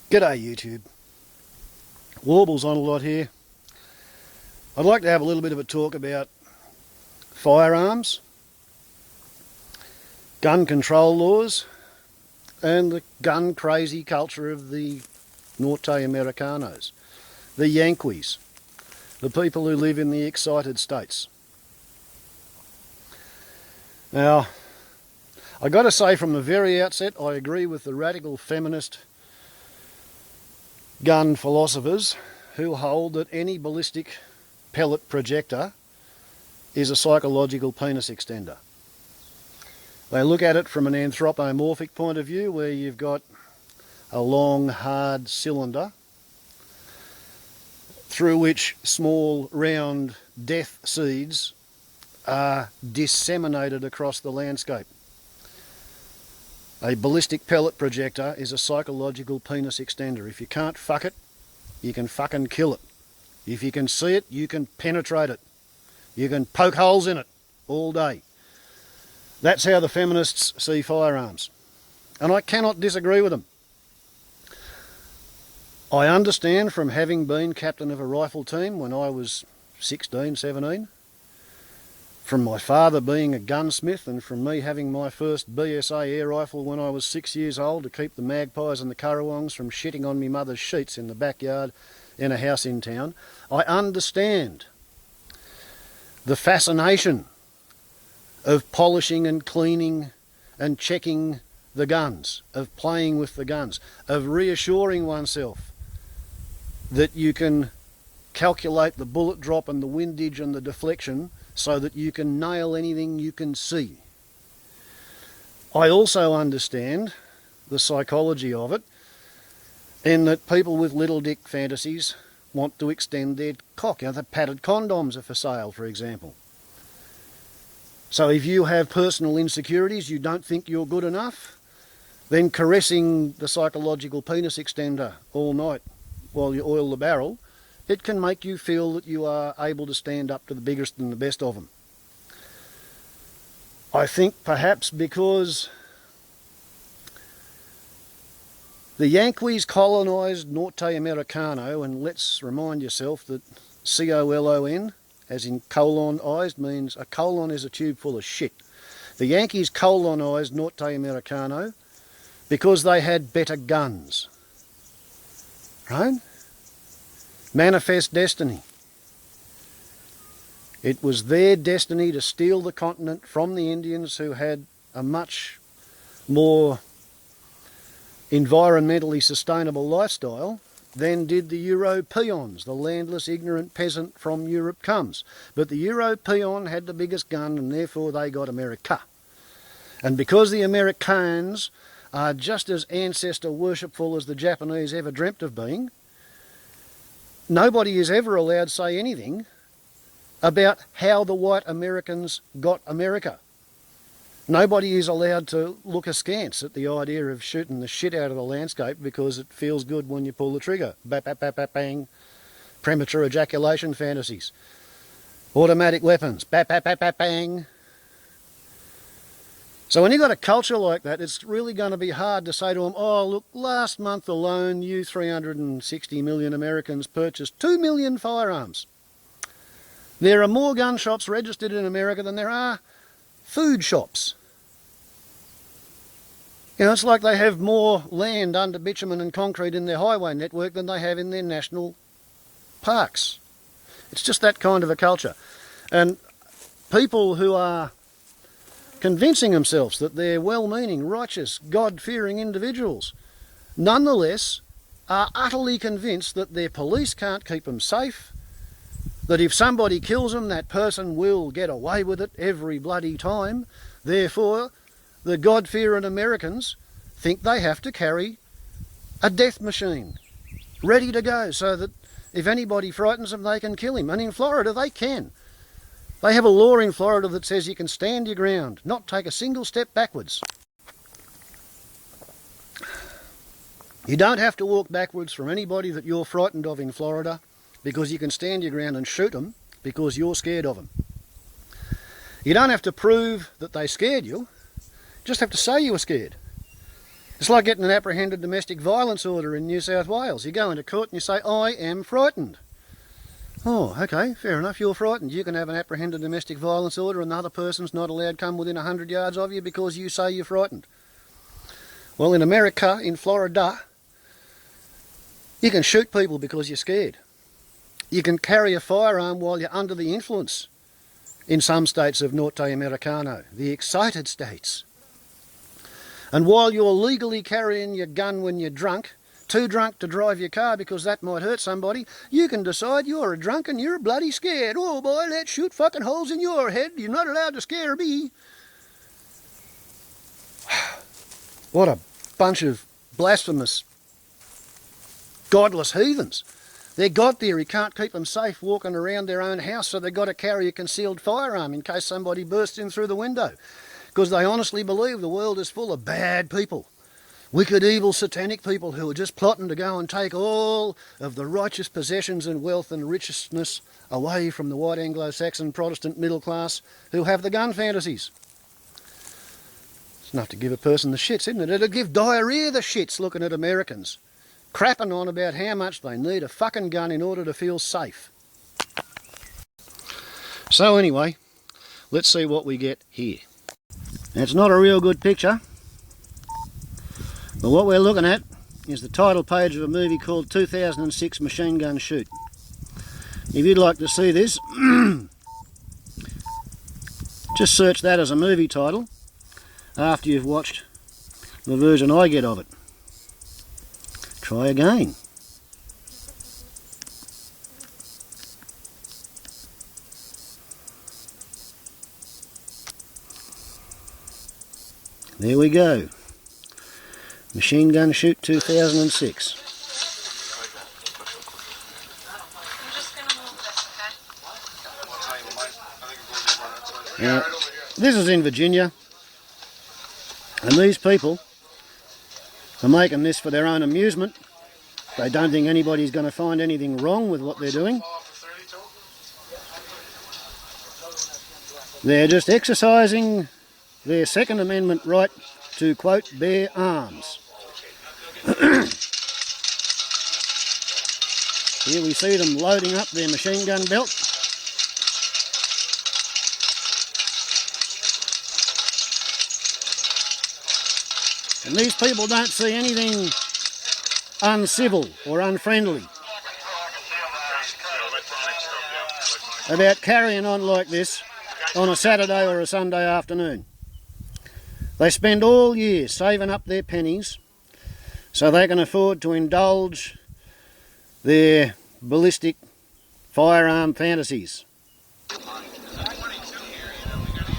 G'day YouTube. Warbles on a lot here. I'd like to have a little bit of a talk about firearms, gun control laws, and the gun crazy culture of the Norte Americanos, the Yankees, the people who live in the excited states. Now, I got to say from the very outset, I agree with the radical feminist gun philosophers who hold that any ballistic pellet projector is a psychological penis extender. They look at it from an anthropomorphic point of view, where you've got a long, hard cylinder through which small, round death seeds are disseminated across the landscape. A ballistic pellet projector is a psychological penis extender. If you can't fuck it, you can fucking kill it. If you can see it, you can penetrate it. You can poke holes in it all day. That's how the feminists see firearms. And I cannot disagree with them. I understand from having been captain of a rifle team when I was 16, 17, from my father being a gunsmith, and from me having my first BSA air rifle when I was 6 years old to keep the magpies and the currawongs from shitting on me mother's sheets in the backyard in a house in town, I understand the fascination of polishing and cleaning and checking the guns, of playing with the guns, of reassuring oneself that you can calculate the bullet drop and the windage and the deflection so that you can nail anything you can see. I also understand the psychology of it, in that people with little dick fantasies want to extend their cock. The padded condoms are for sale, for example. So if you have personal insecurities, you don't think you're good enough, then caressing the psychological penis extender all night while you oil the barrel, it can make you feel that you are able to stand up to the biggest and the best of them. I think perhaps because the Yankees colonised Norte Americano, and let's remind yourself that C-O-L-O-N, as in colonised, means a colon is a tube full of shit. The Yankees colonised Norte Americano because they had better guns, right? Manifest destiny. It was their destiny to steal the continent from the Indians, who had a much more environmentally sustainable lifestyle than did the Europeans, the landless, ignorant peasant from Europe comes. But the European had the biggest gun, and therefore they got America. And because the AmeriKans are just as ancestor worshipful as the Japanese ever dreamt of being, nobody is ever allowed to say anything about how the white Americans got America. Nobody is allowed to look askance at the idea of shooting the shit out of the landscape because it feels good when you pull the trigger. Bap, bap, bap, bap, bang. Premature ejaculation fantasies. Automatic weapons. Bap, bap, bap, bap, bang. So when you've got a culture like that, it's really going to be hard to say to them, oh, look, last month alone, you 360 million Americans purchased 2 million firearms. There are more gun shops registered in America than there are food shops. You know, it's like they have more land under bitumen and concrete in their highway network than they have in their national parks. It's just that kind of a culture. And people who are convincing themselves that they're well-meaning, righteous, God-fearing individuals, nonetheless are utterly convinced that their police can't keep them safe, that if somebody kills them, that person will get away with it every bloody time. Therefore, the God-fearing Americans think they have to carry a death machine ready to go so that if anybody frightens them, they can kill him. And in Florida, they can. They have a law in Florida that says you can stand your ground, not take a single step backwards. You don't have to walk backwards from anybody that you're frightened of in Florida, because you can stand your ground and shoot them because you're scared of them. You don't have to prove that they scared you, just have to say you were scared. It's like getting an apprehended domestic violence order in New South Wales. You go into court and you say, I am frightened. Oh, okay, fair enough, you're frightened. You can have an apprehended domestic violence order and the other person's not allowed to come within 100 yards of you because you say you're frightened. Well, in America, in Florida, you can shoot people because you're scared. You can carry a firearm while you're under the influence in some states of Norte Americano, the excited states. And while you're legally carrying your gun when you're drunk, too drunk to drive your car because that might hurt somebody, you can decide you're a drunk and you're bloody scared. Oh boy, let's shoot fucking holes in your head. You're not allowed to scare me. What a bunch of blasphemous, godless heathens. Their God theory can't keep them safe walking around their own house, so they've got to carry a concealed firearm in case somebody bursts in through the window. Because they honestly believe the world is full of bad people. Wicked, evil, satanic people who are just plotting to go and take all of the righteous possessions and wealth and richness away from the white Anglo-Saxon Protestant middle class who have the gun fantasies. It's enough to give a person the shits, isn't it? It'll give diarrhea the shits looking at Americans crapping on about how much they need a fucking gun in order to feel safe. So anyway, let's see what we get here. Now, it's not a real good picture, but what we're looking at is the title page of a movie called 2006 Machinegun Shoot. If you'd like to see this, just search that as a movie title after you've watched the version I get of it. Try again. There we go. Machinegun Shoot 2006. Now, this is in Virginia, and these people are making this for their own amusement. They don't think anybody's going to find anything wrong with what they're doing. They're just exercising their Second Amendment right to, quote, bear arms. Here we see them loading up their machine gun belt. And these people don't see anything uncivil or unfriendly about carrying on like this on a Saturday or a Sunday afternoon. They spend all year saving up their pennies so they can afford to indulge their ballistic firearm fantasies.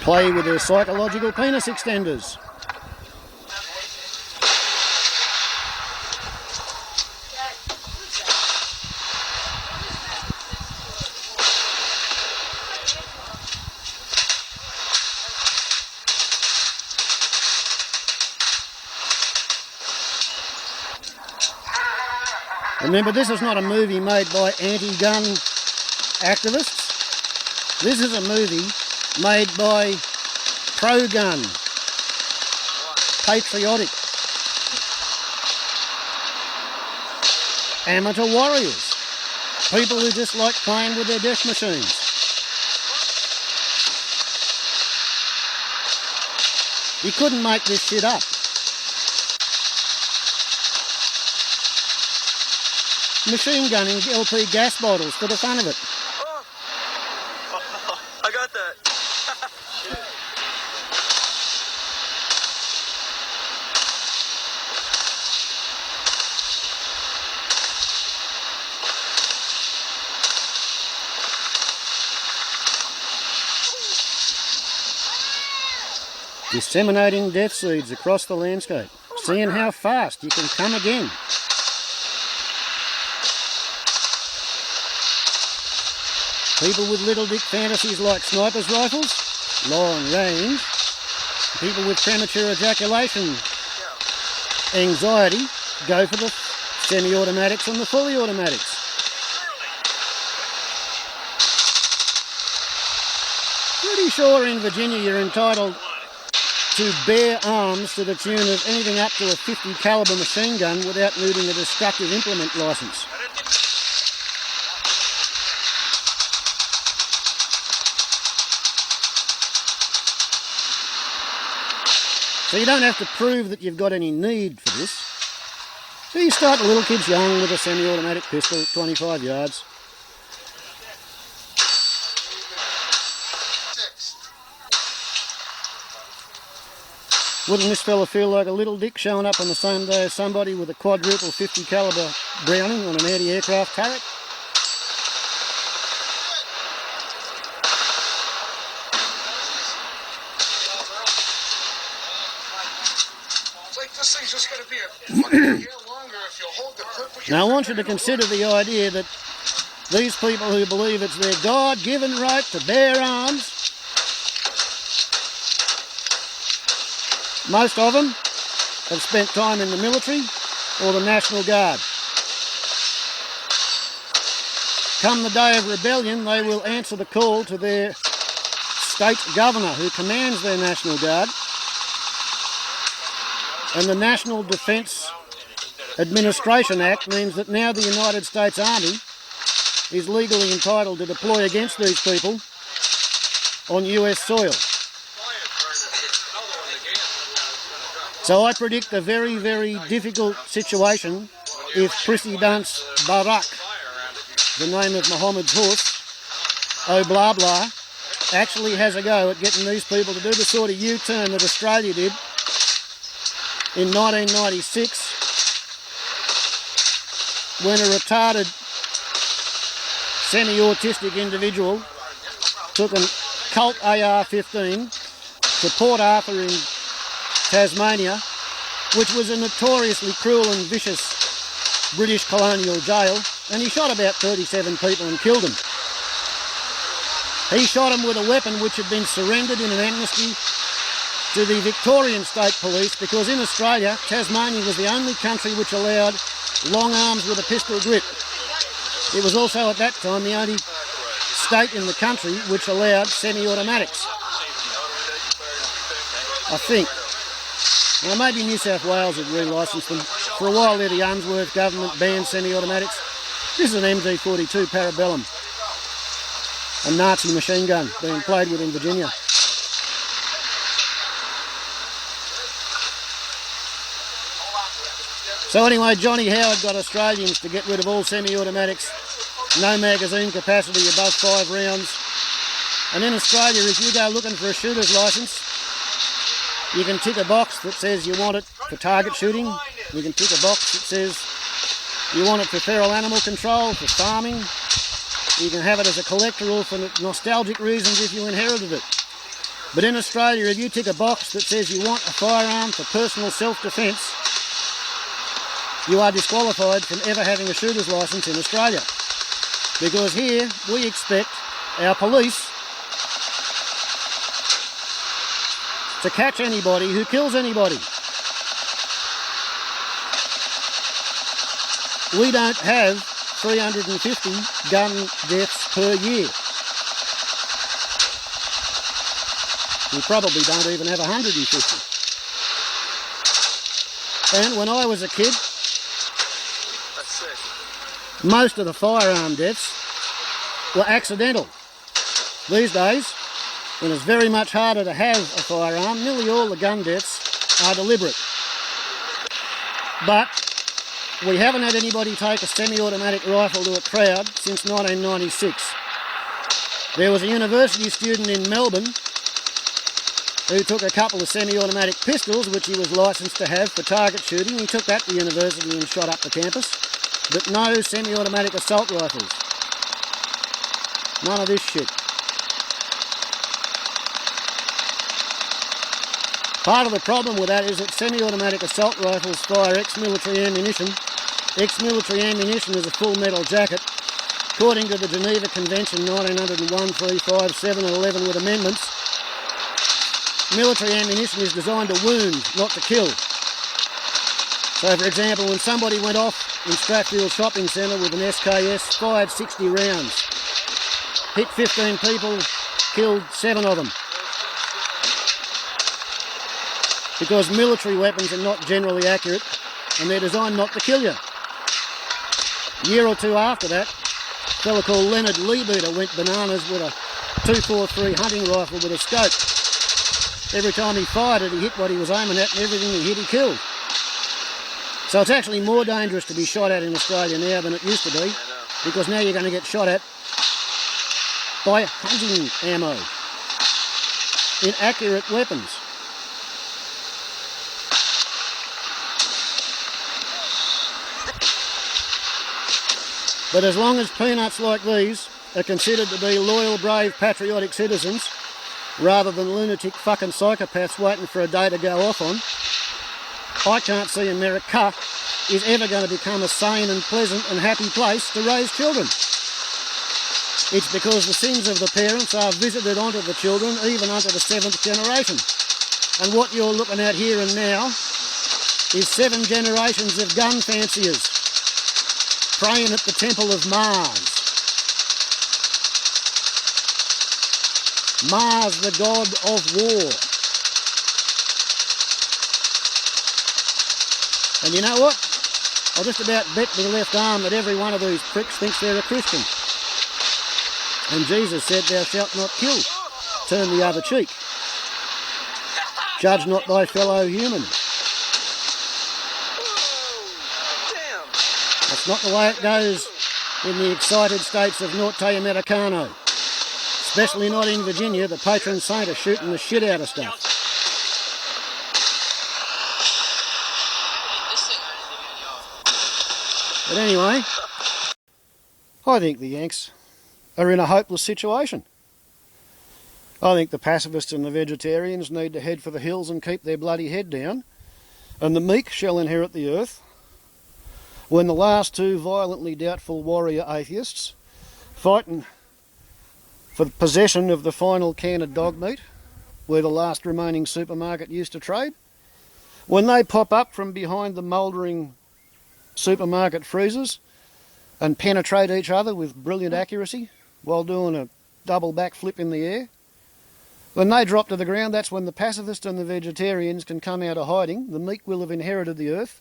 Play with their psychological penis extenders. Remember, this is not a movie made by anti-gun activists. This is a movie made by pro-gun, patriotic, amateur warriors, people who just like playing with their death machines. You couldn't make this shit up. Machine gunning LP gas bottles for the fun of it. Oh, I got that. Disseminating death seeds across the landscape, seeing how fast you can come again. People with little dick fantasies like sniper's rifles, long range. People with premature ejaculation anxiety go for the semi-automatics and the fully automatics. Pretty sure in Virginia you're entitled to bear arms to the tune of anything up to a 50 calibre machine gun without needing a destructive implement licence. So you don't have to prove that you've got any need for this. So you start the little kids young with a semi-automatic pistol at 25 yards. Wouldn't this fella feel like a little dick showing up on the same day as somebody with a quadruple 50 calibre Browning on an anti-aircraft turret? Now I want you to consider the idea that these people who believe it's their God-given right to bear arms, most of them have spent time in the military or the National Guard. Come the day of rebellion, they will answer the call to their state governor who commands their National Guard, and the National Defence Administration Act means that now the United States Army is legally entitled to deploy against these people on US soil. So I predict a very, very difficult situation if Prissy Dunce Barak, the name of Mohammed's horse, oh blah blah, actually has a go at getting these people to do the sort of U-turn that Australia did in 1996 when a retarded semi-autistic individual took a Colt AR-15 to Port Arthur in Tasmania, which was a notoriously cruel and vicious British colonial jail, and he shot about 37 people and killed them. He shot them with a weapon which had been surrendered in an amnesty to the Victorian State Police, because in Australia, Tasmania was the only country which allowed long arms with a pistol grip. It was also at that time the only state in the country which allowed semi-automatics, I think. Well, maybe New South Wales had re-licensed them. For a while there, the Unsworth government banned semi-automatics. This is an MG42 Parabellum, a Nazi machine gun being played with in Virginia. So anyway, Johnny Howard got Australians to get rid of all semi-automatics, no magazine capacity above 5 rounds. And in Australia, if you go looking for a shooter's licence, you can tick a box that says you want it for target shooting. You can tick a box that says you want it for feral animal control, for farming. You can have it as a collector or for nostalgic reasons if you inherited it. But in Australia, if you tick a box that says you want a firearm for personal self-defence, you are disqualified from ever having a shooter's licence in Australia. Because here we expect our police to catch anybody who kills anybody. We don't have 350 gun deaths per year. We probably don't even have 150. And when I was a kid, most of the firearm deaths were accidental. These days, when it's very much harder to have a firearm, nearly all the gun deaths are deliberate. But we haven't had anybody take a semi-automatic rifle to a crowd since 1996. There was a university student in Melbourne who took a couple of semi-automatic pistols, which he was licensed to have for target shooting. He took that to university and shot up the campus. But no semi-automatic assault rifles. None of this shit. Part of the problem with that is that semi-automatic assault rifles fire ex-military ammunition. Ex-military ammunition is a full metal jacket. According to the Geneva Convention 1901, 3, 5, 7 and 11 with amendments, military ammunition is designed to wound, not to kill. So for example, when somebody went off in Strathfield Shopping Centre with an SKS, fired 60 rounds, hit 15 people, killed 7 of them. because military weapons are not generally accurate and they're designed not to kill you. A year or two after that, a fella called Leonard Leabeater went bananas with a 243 hunting rifle with a scope. Every time he fired it, he hit what he was aiming at, and everything he hit, he killed. So it's actually more dangerous to be shot at in Australia now than it used to be, because now you're going to get shot at by hunting ammo, inaccurate weapons. But as long as peanuts like these are considered to be loyal, brave, patriotic citizens, rather than lunatic fucking psychopaths waiting for a day to go off on, I can't see America is ever going to become a sane and pleasant and happy place to raise children. It's because the sins of the parents are visited onto the children, even unto the 7th generation. And what you're looking at here and now is 7 generations of gun fanciers praying at the temple of Mars. Mars, the god of war. And you know what? I'll just about bet my left arm that every one of these pricks thinks they're a Christian. And Jesus said, "Thou shalt not kill. Turn the other cheek. Judge not thy fellow human." That's not the way it goes in the excited states of Norte Americano. Especially not in Virginia. The patron saint are shooting the shit out of stuff. But anyway, I think the Yanks are in a hopeless situation. I think the pacifists and the vegetarians need to head for the hills and keep their bloody head down, and the meek shall inherit the earth, when the last 2 violently doubtful warrior atheists fighting for the possession of the final can of dog meat, where the last remaining supermarket used to trade, when they pop up from behind the mouldering supermarket freezers and penetrate each other with brilliant accuracy while doing a double backflip in the air, when they drop to the ground, that's when the pacifists and the vegetarians can come out of hiding. The meek will have inherited the earth,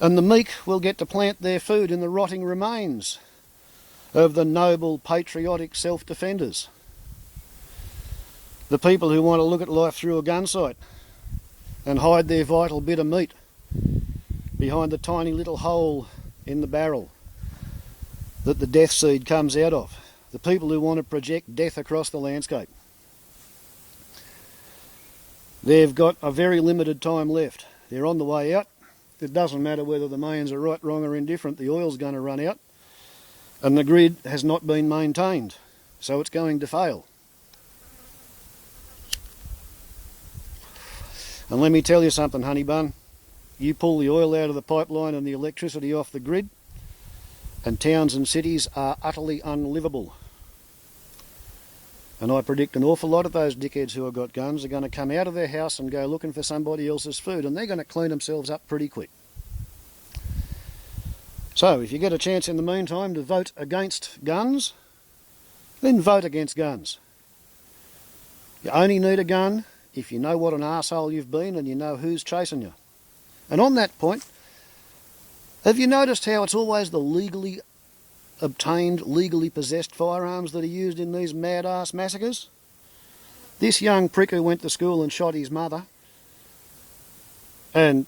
and the meek will get to plant their food in the rotting remains of the noble, patriotic self-defenders. The people who want to look at life through a gun sight and hide their vital bit of meat behind the tiny little hole in the barrel that the death seed comes out of. The people who want to project death across the landscape. They've got a very limited time left. They're on the way out. It doesn't matter whether the Mayans are right, wrong or indifferent. The oil's going to run out. And the grid has not been maintained. So it's going to fail. And let me tell you something, honey bun. You pull the oil out of the pipeline and the electricity off the grid, and towns and cities are utterly unlivable. And I predict an awful lot of those dickheads who have got guns are going to come out of their house and go looking for somebody else's food, and they're going to clean themselves up pretty quick. So, if you get a chance in the meantime to vote against guns, then vote against guns. You only need a gun if you know what an arsehole you've been and you know who's chasing you. And on that point, have you noticed how it's always the legally obtained, legally possessed firearms that are used in these mad-ass massacres? This young prick who went to school and shot his mother, and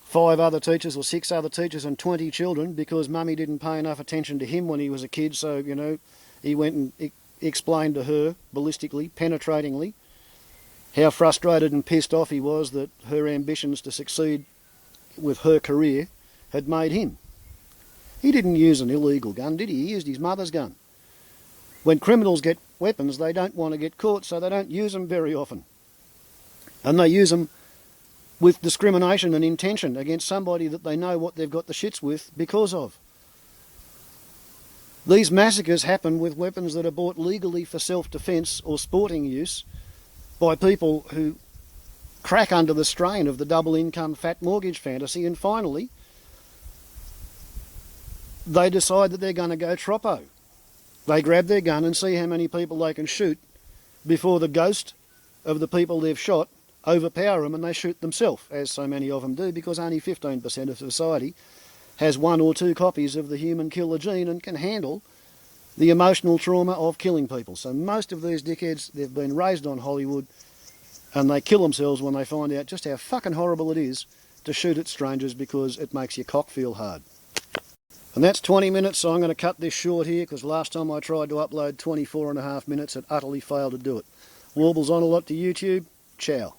5 other teachers or 6 other teachers and 20 children because mummy didn't pay enough attention to him when he was a kid, so, you know, he went and explained to her, ballistically, penetratingly, how frustrated and pissed off he was that her ambitions to succeed with her career had made him. He didn't use an illegal gun, did he? He used his mother's gun. When criminals get weapons, they don't want to get caught, so they don't use them very often. And they use them with discrimination and intention against somebody that they know what they've got the shits with because of. These massacres happen with weapons that are bought legally for self-defence or sporting use by people who crack under the strain of the double income fat mortgage fantasy, and finally they decide that they're going to go troppo. They grab their gun and see how many people they can shoot before the ghost of the people they've shot overpower them and they shoot themselves, as so many of them do, because only 15% of society has 1 or 2 copies of the human killer gene and can handle the emotional trauma of killing people. So most of these dickheads, they've been raised on Hollywood and they kill themselves when they find out just how fucking horrible it is to shoot at strangers because it makes your cock feel hard. And that's 20 minutes, so I'm going to cut this short here because last time I tried to upload 24.5 minutes, it utterly failed to do it. Warbles on a lot to YouTube. Ciao.